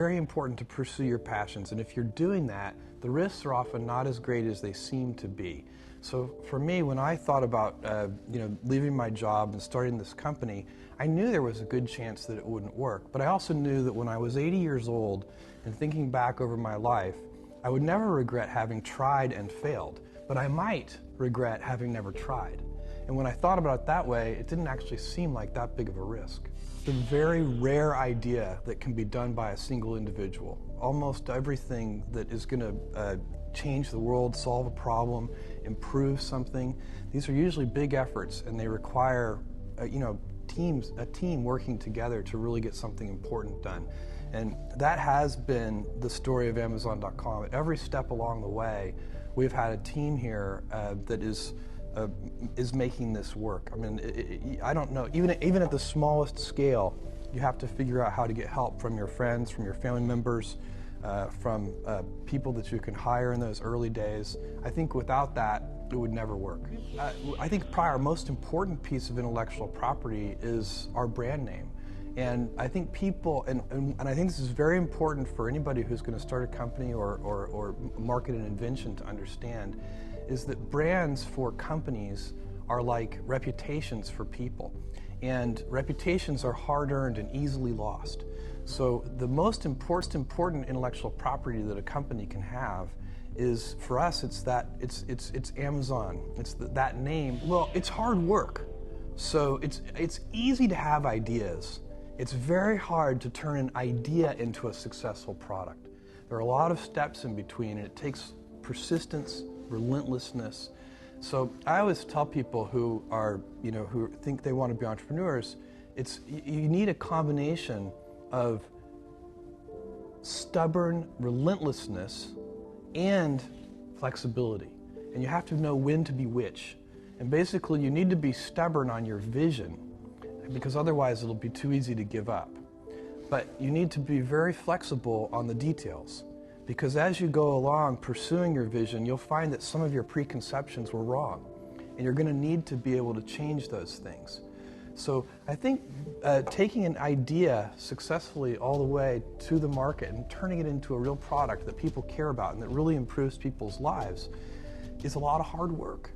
Very important to pursue your passions, and if you're doing that, the risks are often not as great as they seem to be. So for me, when I thought about leaving my job and starting this company, I knew there was a good chance that it wouldn't work, but I also knew that when I was 80 years old and thinking back over my life, I would never regret having tried and failed, but I might regret having never tried. And when I thought about it that way, it didn't actually seem like that big of a risk. It's a very rare idea that can be done by a single individual. Almost everything that is going to change the world, solve a problem, improve something, these are usually big efforts, and they require a team working together to really get something important done. And that has been the story of Amazon.com. At every step along the way, we've had a team here that is making this work. I mean, I don't know, even at the smallest scale, you have to figure out how to get help from your friends, from your family members, from people that you can hire in those early days. I think without that, it would never work. I think probably our most important piece of intellectual property is our brand name. And I think people, and I think this is very important for anybody who's going to start a company or market an invention to understand, is that brands for companies are like reputations for people. And reputations are hard-earned and easily lost. So the most important intellectual property that a company can have is, for us, it's Amazon. It's that name. Well, it's hard work. So it's easy to have ideas. It's very hard to turn an idea into a successful product. There are a lot of steps in between, and it takes persistence, relentlessness. So I always tell people who think they want to be entrepreneurs, you need a combination of stubborn relentlessness and flexibility. And you have to know when to be which. And basically you need to be stubborn on your vision, because otherwise it'll be too easy to give up. But you need to be very flexible on the details, because as you go along pursuing your vision, you'll find that some of your preconceptions were wrong, and you're going to need to be able to change those things. So I think taking an idea successfully all the way to the market and turning it into a real product that people care about and that really improves people's lives is a lot of hard work.